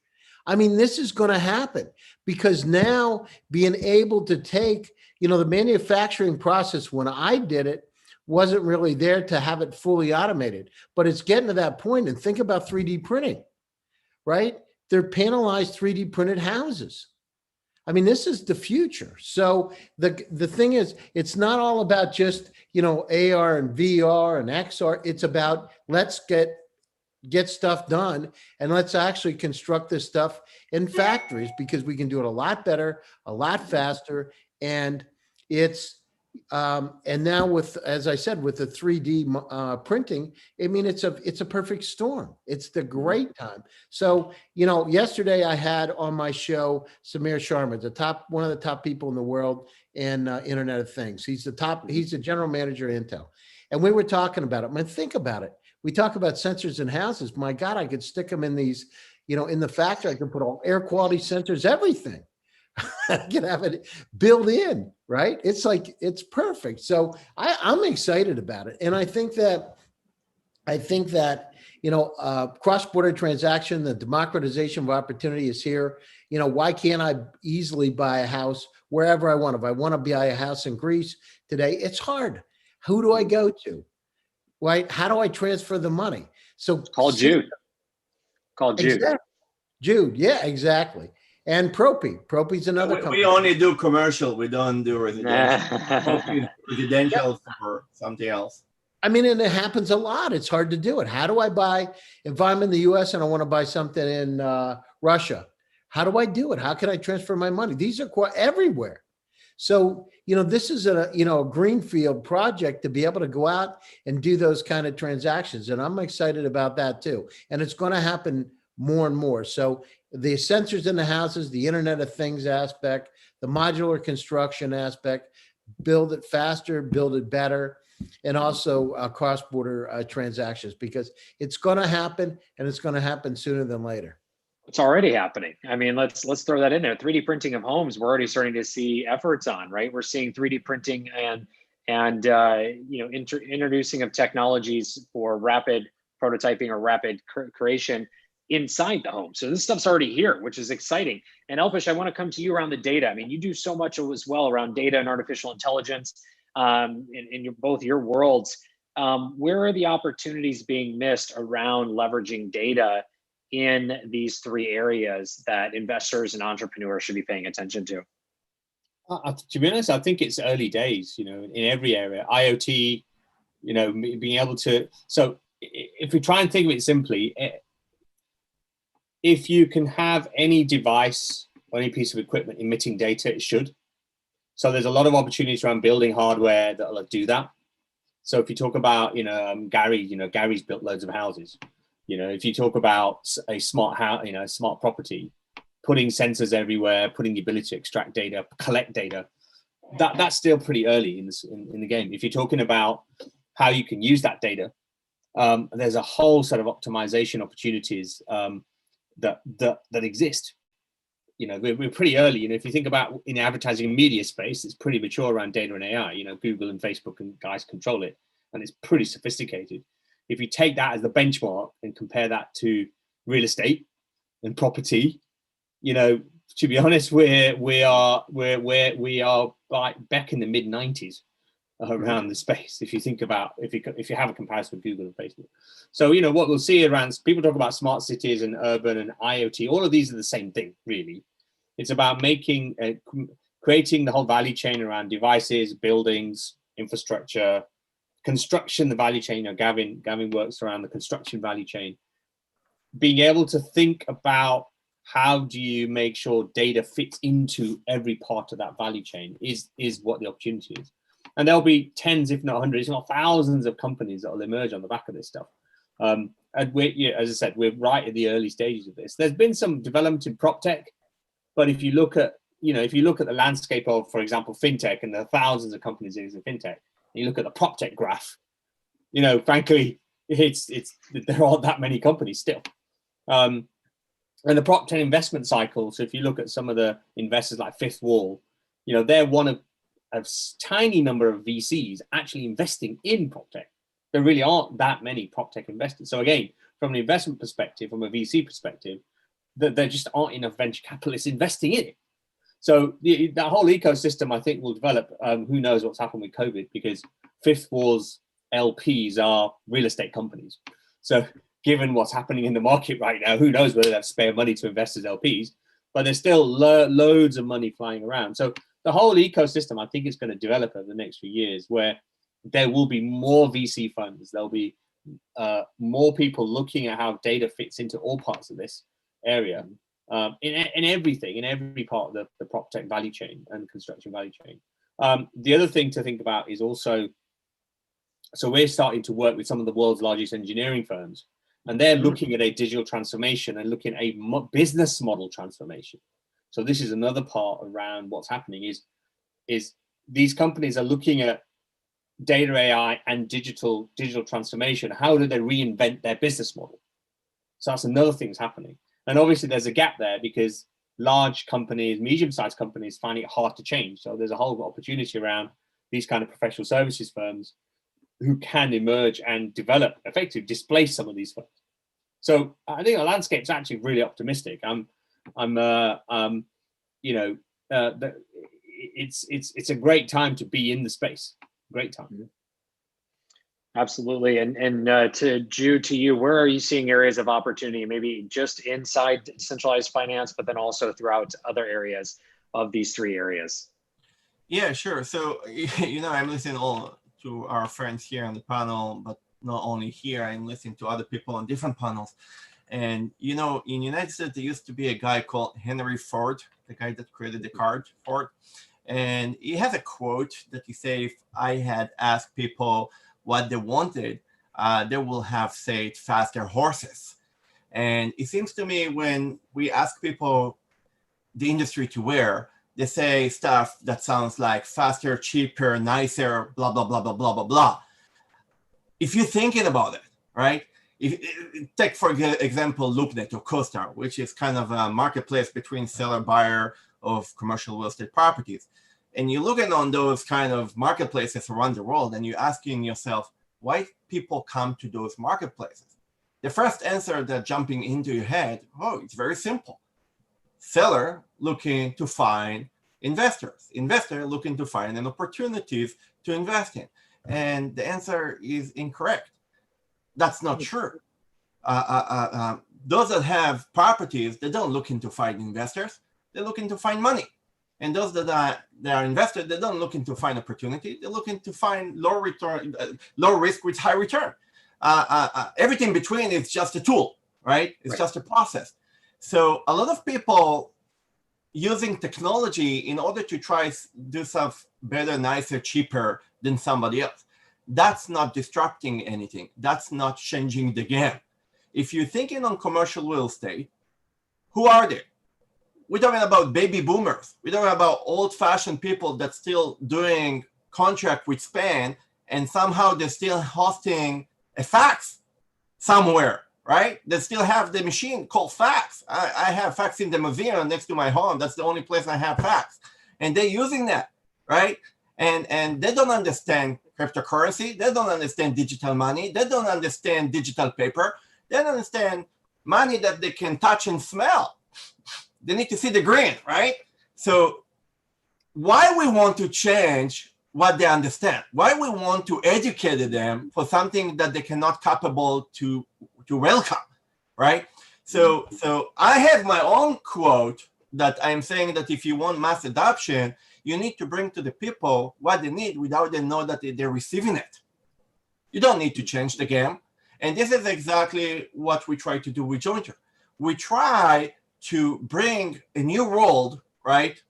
[SPEAKER 5] I mean, this is going to happen because now being able to take, the manufacturing process, when I did it, wasn't really there to have it fully automated, but it's getting to that point. And think about 3D printing, right? They're panelized 3D printed houses. I mean, this is the future. So the thing is, it's not all about just, AR and VR and XR. It's about, let's get stuff done, and let's actually construct this stuff in factories, because we can do it a lot better, a lot faster. And it's, and now with, as I said, with the 3D printing, I mean, it's a perfect storm. It's the great time. So, yesterday I had on my show Samir Sharma, one of the top people in the world in Internet of Things. He's the general manager at Intel. And we were talking about it. I mean, think about it. We talk about sensors in houses. My God, I could stick them in these, in the factory. I could put all air quality sensors, everything. I can have it built in, right? It's like, it's perfect. So I'm excited about it. And I think that, cross-border transaction, the democratization of opportunity is here. Why can't I easily buy a house wherever I want? If I want to buy a house in Greece today, it's hard. Who do I go to? Right? How do I transfer the money? So
[SPEAKER 1] Call Jude.
[SPEAKER 5] Exactly. Jude. Yeah, exactly. And Propy's another company.
[SPEAKER 3] We only do commercial. We don't do residential. Residential for something else.
[SPEAKER 5] I mean, and it happens a lot. It's hard to do it. How do I buy, if I'm in the US and I want to buy something in Russia, how do I do it? How can I transfer my money? These are everywhere. So, this is a greenfield project to be able to go out and do those kind of transactions. And I'm excited about that too. And it's going to happen more and more. So the sensors in the houses, the Internet of Things aspect, the modular construction aspect, build it faster, build it better, and also cross-border transactions, because it's going to happen, and it's going to happen sooner than later.
[SPEAKER 1] It's already happening. I mean, let's throw that in there. 3D printing of homes, we're already starting to see efforts on, right? We're seeing 3D printing and introducing of technologies for rapid prototyping or rapid creation inside the home. So this stuff's already here, which is exciting. And Elfish, I want to come to you around the data. I mean, you do so much as well around data and artificial intelligence in both your worlds. Where are the opportunities being missed around leveraging data in these three areas that investors and entrepreneurs should be paying attention to?
[SPEAKER 2] To be honest, I think it's early days, in every area. IoT, being able to, so if we try and think of it simply, if you can have any device or any piece of equipment emitting data, it should. So there's a lot of opportunities around building hardware that'll do that. So if you talk about, Gary's built loads of houses. If you talk about a smart house, smart property, putting sensors everywhere, putting the ability to extract data, collect data, that's still pretty early in the game. If you're talking about how you can use that data, there's a whole set of optimization opportunities that exist. We're pretty early. If you think about in the advertising and media space, it's pretty mature around data and AI. Google and Facebook and guys control it, and it's pretty sophisticated. If you take that as the benchmark and compare that to real estate and property, to be honest, we are back in the mid 90s around the space. If you think about, if you have a comparison with Google and Facebook. So, what we'll see around, people talk about smart cities and urban and IoT, all of these are the same thing, really. It's about creating the whole value chain around devices, buildings, infrastructure, construction, the value chain. Gavin works around the construction value chain. Being able to think about how do you make sure data fits into every part of that value chain is what the opportunity is. And there'll be tens, if not hundreds, if not thousands of companies that will emerge on the back of this stuff. And as I said, we're right at the early stages of this. There's been some development in Proptech, but if you look at the landscape of, for example, fintech, and there are thousands of companies in fintech, and you look at the Proptech graph, frankly, there aren't that many companies still. And the Proptech investment cycle, so if you look at some of the investors like Fifth Wall, they're one of a tiny number of VCs actually investing in Proptech. There really aren't that many Proptech investors. So again, from an investment perspective, from a VC perspective, there just aren't enough venture capitalists investing in it. So that whole ecosystem, I think, will develop. Who knows what's happened with COVID, because Fifth Wall's LPs are real estate companies. So given what's happening in the market right now, who knows whether they have spare money to invest as LPs, but there's still loads of money flying around. So the whole ecosystem, I think, is going to develop over the next few years, where there will be more VC funds. There'll be more people looking at how data fits into all parts of this area, in everything, in every part of the Proptech value chain and construction value chain. The other thing to think about is also, so we're starting to work with some of the world's largest engineering firms, and they're looking at a digital transformation and looking at a business model transformation. So this is another part around what's happening is these companies are looking at data AI and digital transformation, how do they reinvent their business model? So that's another thing's happening. And obviously there's a gap there because large companies, medium-sized companies find it hard to change. So there's a whole opportunity around these kind of professional services firms who can emerge and develop, effectively displace some of these firms. So I think the landscape's actually really optimistic. It's a great time to be in the space. Great time.
[SPEAKER 1] Absolutely. And to Jude, to you, where are you seeing areas of opportunity, maybe just inside decentralized finance, but then also throughout other areas of these three areas?
[SPEAKER 3] Yeah, sure. So, I'm listening all to our friends here on the panel, but not only here, I'm listening to other people on different panels. And, in the United States, there used to be a guy called Henry Ford, the guy that created the car, Ford. And he has a quote that he said, if I had asked people what they wanted, they will have said faster horses. And it seems to me when we ask people the industry to wear, they say stuff that sounds like faster, cheaper, nicer, blah, blah, blah, blah, blah, blah, blah. If you're thinking about it, right? Take, for example, LoopNet or CoStar, which is kind of a marketplace between seller, buyer of commercial real estate properties. And you're looking on those kind of marketplaces around the world and you're asking yourself, why people come to those marketplaces? The first answer that jumping into your head, it's very simple. Seller looking to find investors, investor looking to find an opportunities to invest in. And the answer is incorrect. That's not true. Those that have properties, they don't looking to find investors, they're looking to find money. And those that are invested, they don't looking to find opportunity, they're looking to find low risk with high return. Everything in between is just a tool, right? It's just a process. So a lot of people using technology in order to try to do stuff better, nicer, cheaper than somebody else. That's not disrupting anything. That's not changing the game. If you're thinking on commercial real estate, who are they? We're talking about baby boomers. We're talking about old-fashioned people that's still doing contract with span, and somehow they're still hosting a fax somewhere, right? They still have the machine called fax. I have fax in the museum next to my home. That's the only place I have fax. And they're using that, right? And they don't understand cryptocurrency. They don't understand digital money. They don't understand digital paper. They don't understand money that they can touch and smell. They need to see the green, right? So why we want to change what they understand? Why we want to educate them for something that they cannot capable to welcome, right? So I have my own quote that I'm saying that if you want mass adoption, you need to bring to the people what they need without them know that they're receiving it. You don't need to change the game. And this is exactly what we try to do with Jointer. We try to bring a new world, right,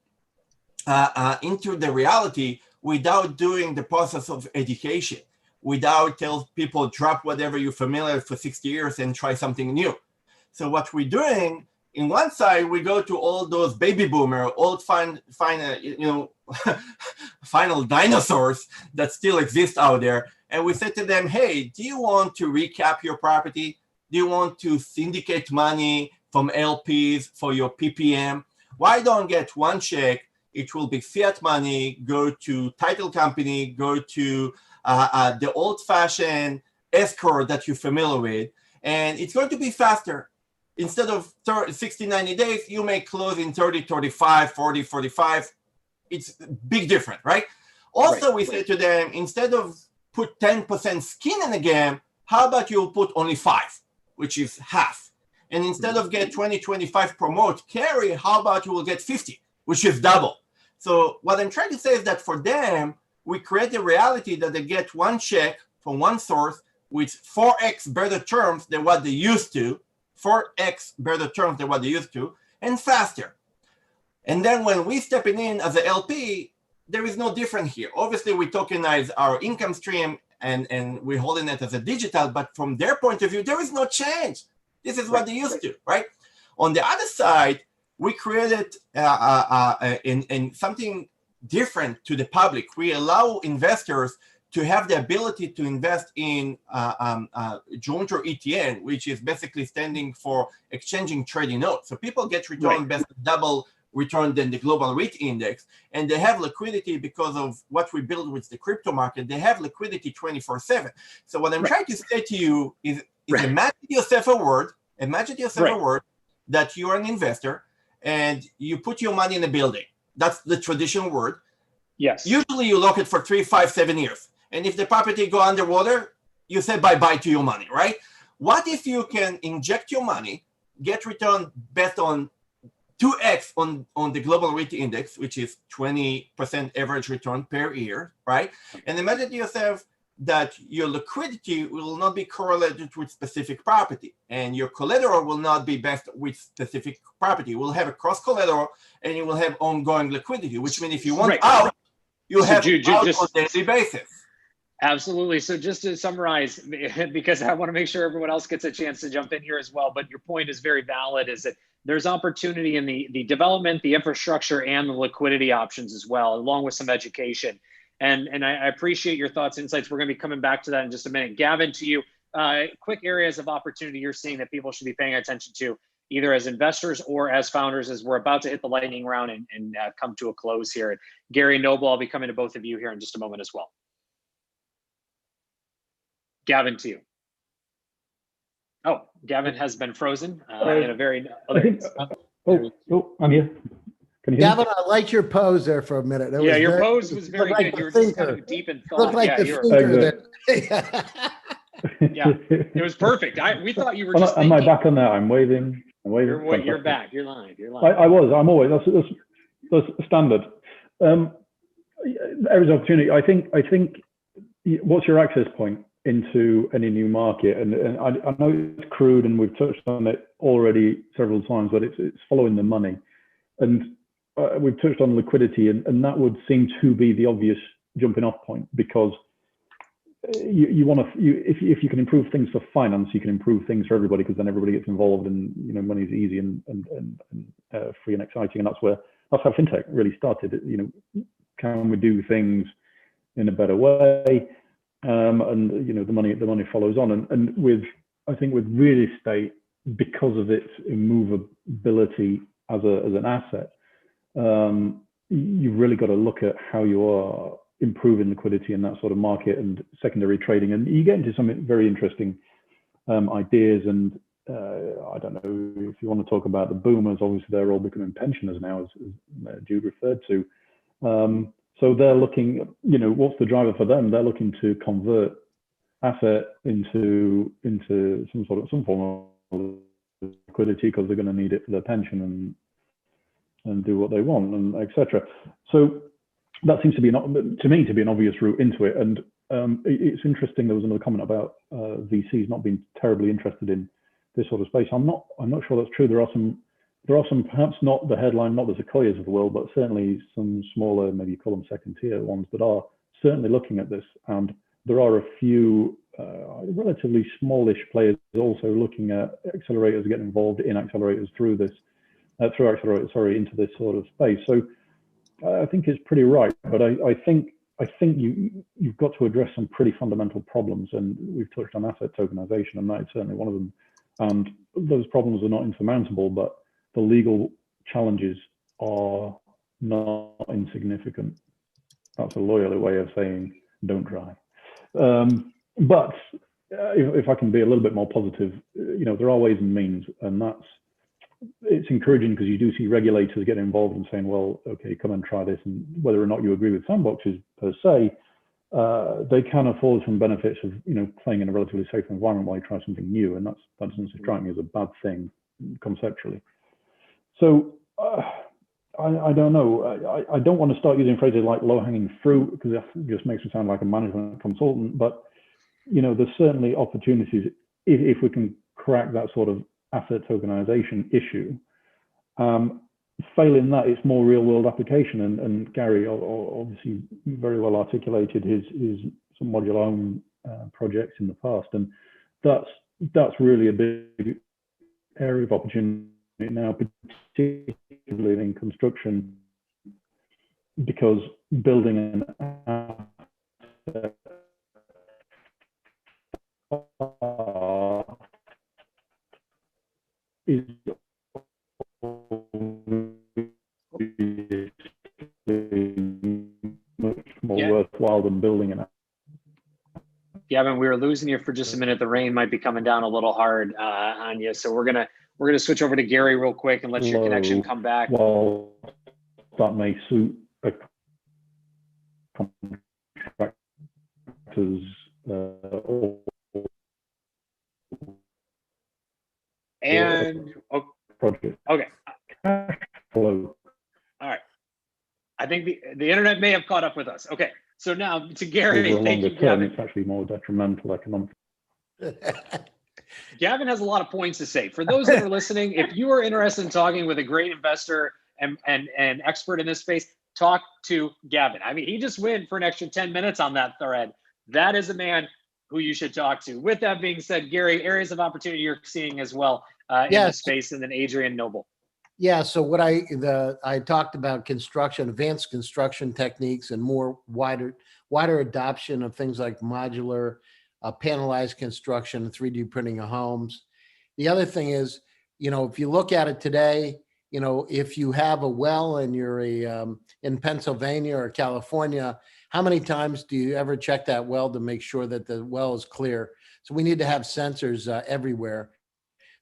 [SPEAKER 3] into the reality without doing the process of education, without tell people drop whatever you're familiar for 60 years and try something new. So what we're doing, in one side, we go to all those baby boomer, old final dinosaurs that still exist out there. And we say to them, hey, do you want to recap your property? Do you want to syndicate money from LPs for your PPM? Why don't get one check? It will be fiat money, go to title company, go to the old-fashioned escrow that you're familiar with, and it's going to be faster. Instead of 60, 90 days, you may close in 30, 35, 40, 45. It's a big difference, right? Also, we say to them, instead of put 10% skin in the game, how about you put only 5, which is half? And instead of get 20, 25 promote carry, how about you will get 50, which is double? So what I'm trying to say is that for them, we create a reality that they get one check from one source with 4x better terms than what they used to, 4x better terms than what they used to, and faster. And then when we stepping in as an LP, there is no difference here. Obviously, we tokenize our income stream and we're holding it as a digital, but from their point of view, there is no change. This is what they used to, right? On the other side, we created in something different to the public. We allow investors to have the ability to invest in jointer ETN, which is basically standing for exchanging trading notes. So people get return best double return than the global REIT index, and they have liquidity because of what we build with the crypto market. They have liquidity 24/7. So what I'm trying to say to you is imagine yourself a word that you're an investor and you put your money in a building. That's the traditional word.
[SPEAKER 1] Yes.
[SPEAKER 3] Usually you lock it for 3, 5, 7 years. And if the property go underwater, you say bye-bye to your money, right? What if you can inject your money, get return based on 2x on the global REIT index, which is 20% average return per year, right? And imagine to yourself that your liquidity will not be correlated with specific property, and your collateral will not be based with specific property. You will have a cross collateral, and you will have ongoing liquidity, which means if you want out, you have out on a daily basis.
[SPEAKER 1] Absolutely. So just to summarize, because I want to make sure everyone else gets a chance to jump in here as well, but your point is very valid, is that there's opportunity in the development, the infrastructure, and the liquidity options as well, along with some education. And I appreciate your thoughts and insights. We're going to be coming back to that in just a minute. Gavin, to you, quick areas of opportunity you're seeing that people should be paying attention to, either as investors or as founders, as we're about to hit the lightning round and come to a close here. And Gary, Noble, I'll be coming to both of you here in just a moment as well. Gavin, to you. Oh, Gavin has been frozen in a very other.
[SPEAKER 4] I'm here. Can you hear
[SPEAKER 5] Gavin, I liked your pose there for a minute.
[SPEAKER 1] Your pose was very good. You were just kind of deep in thought.
[SPEAKER 5] Looked like the thinker there.
[SPEAKER 1] Yeah, it was perfect. We thought you were just
[SPEAKER 4] Am I back on there? I'm waving.
[SPEAKER 1] You're back. You're live.
[SPEAKER 4] I'm always. That's standard. Areas of opportunity. I think. What's your access point into any new market? And I know it's crude, and we've touched on it already several times, but it's following the money, and we've touched on liquidity, and that would seem to be the obvious jumping off point, because you want to, if you can improve things for finance, you can improve things for everybody, because then everybody gets involved, and money's easy and free and exciting, and that's how fintech really started. Can we do things in a better way? And the money follows on, and I think with real estate, because of its immovability as an asset, you've really got to look at how you are improving liquidity in that sort of market and secondary trading, and you get into some very interesting ideas. And I don't know if you want to talk about the boomers. Obviously, they're all becoming pensioners now, as Jude referred to. So they're looking, what's the driver for them? They're looking to convert asset into some form of liquidity, because they're going to need it for their pension and do what they want, and etc. So that seems to be to me to be an obvious route into it. And it's interesting. There was another comment about VCs not being terribly interested in this sort of space. I'm not sure that's true. There are some, perhaps not the headline, not the Sequoias of the world, but certainly some smaller, maybe you call them second tier ones, that are certainly looking at this. And there are a few relatively smallish players also looking at accelerators, getting involved in accelerators into this sort of space. So I think it's pretty right, but I think you've got to address some pretty fundamental problems, and we've touched on asset tokenization, and that is certainly one of them. And those problems are not insurmountable, but the legal challenges are not insignificant. That's a lawyerly way of saying don't try. But if I can be a little bit more positive, there are ways and means, and it's encouraging, because you do see regulators get involved and saying, well, okay, come and try this. And whether or not you agree with sandboxes per se, they can afford some benefits of playing in a relatively safe environment while you try something new, and that doesn't strike me as a bad thing conceptually. So I don't know. I don't want to start using phrases like low-hanging fruit, because that just makes me sound like a management consultant. But there's certainly opportunities if we can crack that sort of asset tokenization issue. Failing that, it's more real-world application. And Gary obviously very well articulated his some modular home projects in the past, and that's really a big area of opportunity now, particularly in construction, because building an asset is much more worthwhile than building an.
[SPEAKER 1] Gavin, we were losing you for just a minute. The rain might be coming down a little hard on you, so we're gonna switch over to Gary real quick and let your connection come back.
[SPEAKER 4] Well, that may suit a contractor's
[SPEAKER 1] And
[SPEAKER 4] project.
[SPEAKER 1] Okay.
[SPEAKER 4] Cash flow.
[SPEAKER 1] All right. I think the internet may have caught up with us. Okay. So now to Gary.
[SPEAKER 4] Over a
[SPEAKER 1] Thank you,
[SPEAKER 4] longer term,
[SPEAKER 1] Gavin.
[SPEAKER 4] it's actually more detrimental economically.
[SPEAKER 1] Gavin has a lot of points to say. For those that are listening, if you are interested in talking with a great investor and expert in this space, talk to Gavin. I mean, he just went for an extra 10 minutes on that thread. That is a man who you should talk to. With that being said, Gary, areas of opportunity you're seeing as well in this space, and then Adrian Noble.
[SPEAKER 5] Yeah, so what I talked about construction, advanced construction techniques, and more wider adoption of things like modular, panelized construction, 3D printing of homes. The other thing is, if you look at it today, if you have a well and you're in Pennsylvania or California, how many times do you ever check that well to make sure that the well is clear? So we need to have sensors everywhere.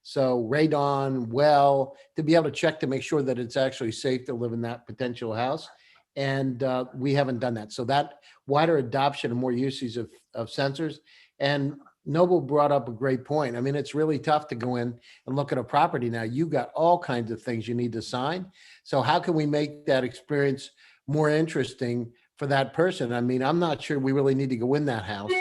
[SPEAKER 5] So radon, well, to be able to check to make sure that it's actually safe to live in that potential house. And we haven't done that. So that wider adoption and more usage of sensors. And Noble brought up a great point. I mean, it's really tough to go in and look at a property now. You got all kinds of things you need to sign. So how can we make that experience more interesting for that person? I mean, I'm not sure we really need to go in that house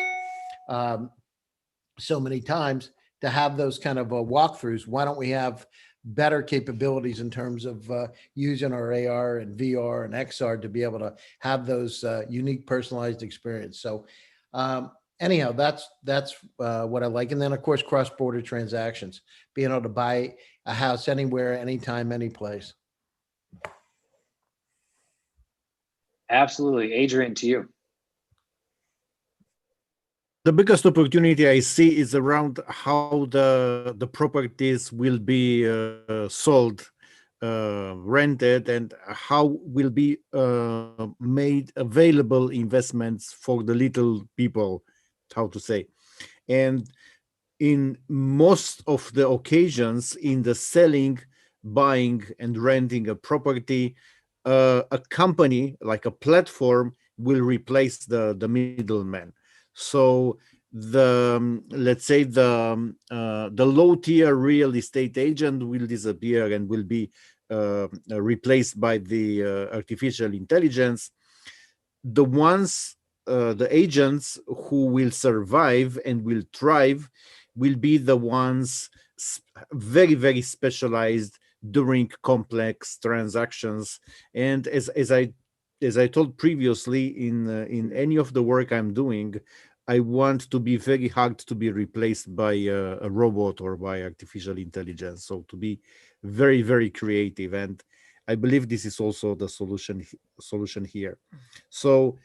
[SPEAKER 5] so many times to have those kind of walkthroughs. Why don't we have better capabilities in terms of using our AR and VR and XR to be able to have those unique personalized experience? So anyhow, that's what I like. And then of course, cross-border transactions, being able to buy a house anywhere, anytime, any place.
[SPEAKER 1] Absolutely. Adrian, to you.
[SPEAKER 7] The biggest opportunity I see is around how the properties will be sold, rented, and how will be made available investments for the little people, how to say. And in most of the occasions, in the selling, buying, and renting a property, a company like a platform will replace the middleman. So let's say the low tier real estate agent will disappear and will be replaced by the artificial intelligence. The agents who will survive and will thrive will be the ones very, very specialized during complex transactions. And as I told previously, in any of the work I'm doing, I want to be very hard to be replaced by a robot or by artificial intelligence. So to be very, very creative. And I believe this is also the solution here. So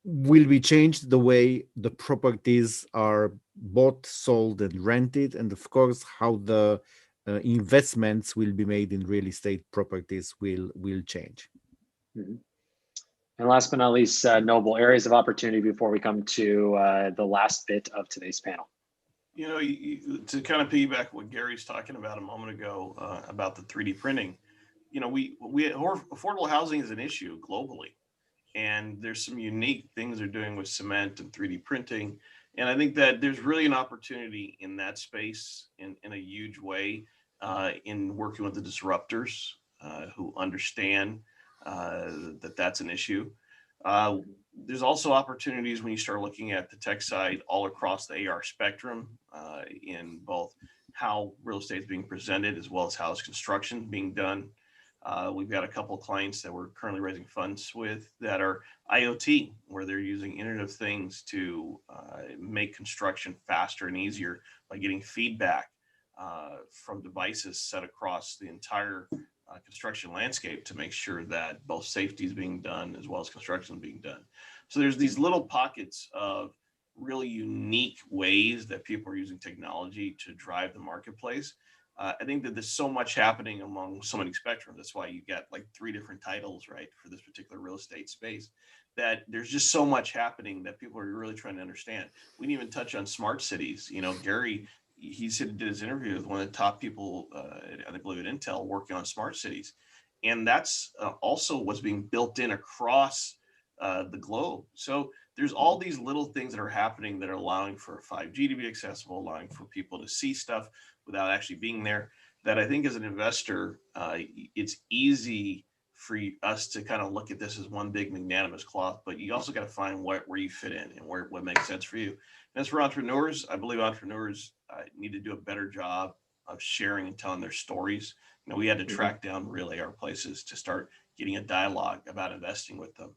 [SPEAKER 7] will we change the way the properties are bought, sold, and rented? And of course, how the investments will be made in real estate properties will change.
[SPEAKER 1] Mm-hmm. And last but not least, Noble, areas of opportunity before we come to the last bit of today's panel.
[SPEAKER 6] To kind of piggyback what Gary's talking about a moment ago about the 3D printing, affordable housing is an issue globally, and there's some unique things they're doing with cement and 3D printing. And I think that there's really an opportunity in that space in a huge way in working with the disruptors who understand that that's an issue. There's also opportunities when you start looking at the tech side all across the AR spectrum in both how real estate is being presented as well as how is construction being done. We've got a couple of clients that we're currently raising funds with that are IoT, where they're using Internet of Things to make construction faster and easier by getting feedback from devices set across the entire construction landscape to make sure that both safety is being done as well as construction is being done. So there's these little pockets of really unique ways that people are using technology to drive the marketplace. I think that there's so much happening among so many spectrums. That's why you got like 3 different titles, right, for this particular real estate space, that there's just so much happening that people are really trying to understand. We didn't even touch on smart cities. You know, Gary, he said, did his interview with one of the top people, I believe at Intel, working on smart cities. And that's also what's being built in across the globe. So there's all these little things that are happening that are allowing for 5G to be accessible, allowing for people to see stuff without actually being there, that I think as an investor, it's easy for us to kind of look at this as one big magnanimous cloth, but you also got to find where you fit in and what makes sense for you. And as for entrepreneurs, I believe entrepreneurs need to do a better job of sharing and telling their stories. You know, we had to track down real AR places to start getting a dialogue about investing with them.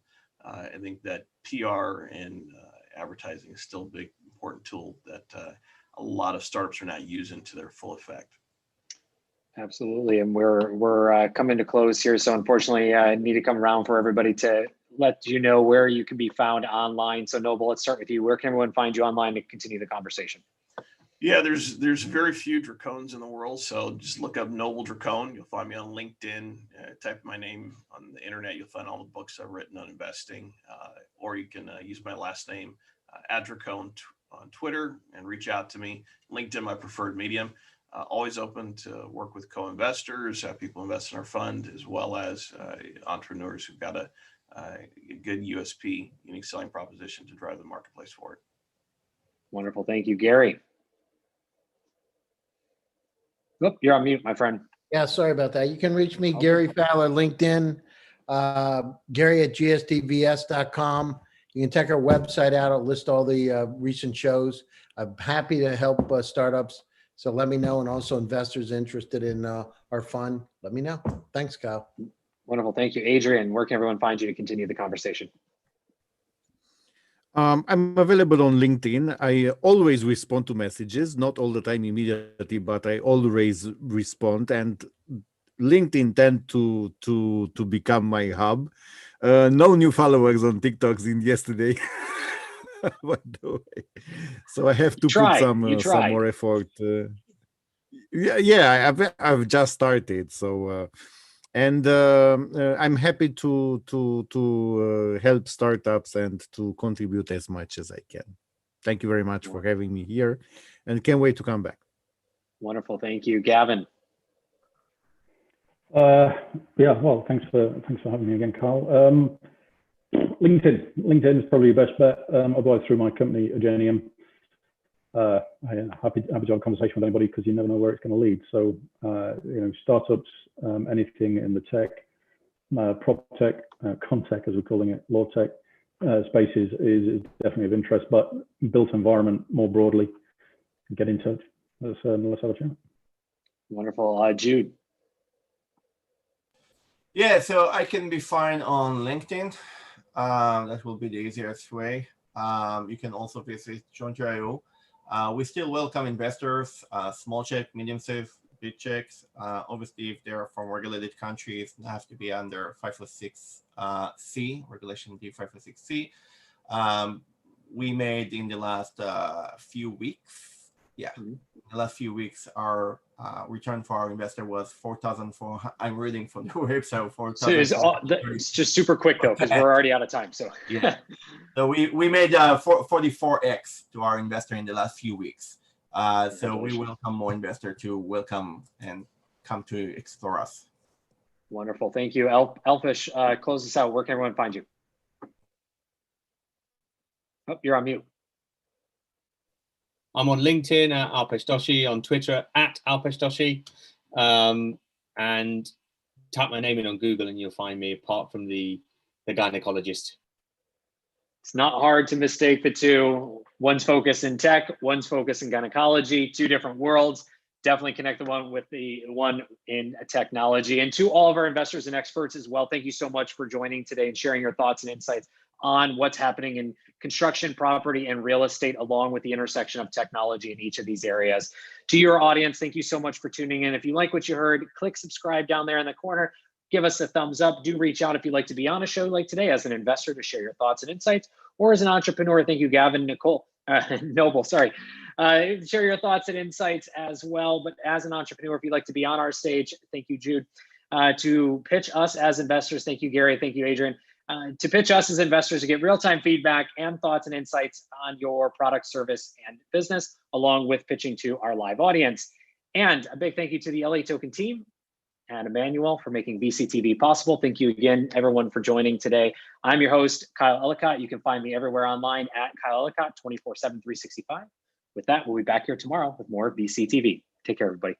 [SPEAKER 6] I think that PR and advertising is still a big, important tool that a lot of startups are not using to their full effect.
[SPEAKER 1] Absolutely, and we're coming to close here, so unfortunately, I need to come around for everybody to let you know where you can be found online. So Noble, let's start with you. Where can everyone find you online to continue the conversation?
[SPEAKER 6] Yeah, there's very few Dracones in the world, so just look up Noble Dracone. You'll find me on LinkedIn. Type my name on the internet. You'll find all the books I've written on investing, or you can use my last name, @Dracone, on Twitter, and reach out to me. LinkedIn, my preferred medium. Always open to work with co-investors, have people invest in our fund, as well as entrepreneurs who've got a good USP, unique selling proposition to drive the marketplace forward.
[SPEAKER 1] Wonderful, thank you. Gary. Oh, you're on mute, my friend.
[SPEAKER 5] Yeah, sorry about that. You can reach me, Gary Fowler, LinkedIn, Gary at gsdvs.com. You can check our website out. I'll list all the recent shows. I'm happy to help startups. So let me know. And also investors interested in our fund, let me know. Thanks, Kyle.
[SPEAKER 1] Wonderful. Thank you. Adrian, where can everyone find you to continue the conversation?
[SPEAKER 7] I'm available on LinkedIn. I always respond to messages, not all the time immediately, but I always respond. And LinkedIn tend to become my hub. No new followers on TikToks in yesterday. By the way, so I have to put some more effort. Yeah, I've just started. So. And I'm happy to help startups and to contribute as much as I can. Thank you very much for having me here, and can't wait to come back.
[SPEAKER 1] Wonderful, thank you, Gavin.
[SPEAKER 4] Yeah, well, thanks for having me again, Carl. LinkedIn is probably the best bet. Otherwise, through my company, Agenium. Happy to have a conversation with anybody because you never know where it's going to lead. So, startups, anything in the tech, Proptech, Contech, as we're calling it, LATOKEN spaces is definitely of interest, but built environment more broadly, get in touch. Let's have a chat.
[SPEAKER 1] Wonderful. Jude.
[SPEAKER 3] Yeah, so I can be found on LinkedIn. That will be the easiest way. You can also visit Jointer.io. We still welcome investors, small check, medium safe, big checks. Obviously, if they're from regulated countries, they have to be under 506C, regulation D506C. We made in the last few weeks, our return for our investor was 4,400. I'm reading from the website. 4,000.
[SPEAKER 1] It's just super quick though, because we're already out of time. So
[SPEAKER 3] yeah, so we made 44x to our investor in the last few weeks. So we welcome more investor to welcome and come to explore us.
[SPEAKER 1] Wonderful, thank you. Elfish, close this out. Where can everyone find you? Oh, you're on mute.
[SPEAKER 2] I'm on LinkedIn at Alpesh Doshi, on Twitter at Alpesh Doshi, and type my name in on Google and you'll find me, apart from the gynecologist.
[SPEAKER 1] It's not hard to mistake the two. One's focused in tech, one's focused in gynecology, two different worlds. Definitely connect the one with the one in technology. And to all of our investors and experts as well, thank you so much for joining today and sharing your thoughts and insights on what's happening in construction, property, and real estate, along with the intersection of technology in each of these areas. To your audience, thank you so much for tuning in. If you like what you heard, click subscribe down there in the corner. Give us a thumbs up. Do reach out if you'd like to be on a show like today as an investor to share your thoughts and insights, or as an entrepreneur. Thank you, Gavin, Nicole, Noble, sorry. Share your thoughts and insights as well. But as an entrepreneur, if you'd like to be on our stage, thank you, Jude. To pitch us as investors, thank you, Gary. Thank you, Adrian. To pitch us as investors to get real-time feedback and thoughts and insights on your product, service, and business, along with pitching to our live audience. And a big thank you to the LATOKEN team and Emmanuel for making VCTV possible. Thank you again, everyone, for joining today. I'm your host, Kyle Ellicott. You can find me everywhere online at Kyle Ellicott, 24/7, 365. With that, we'll be back here tomorrow with more VCTV. Take care, everybody.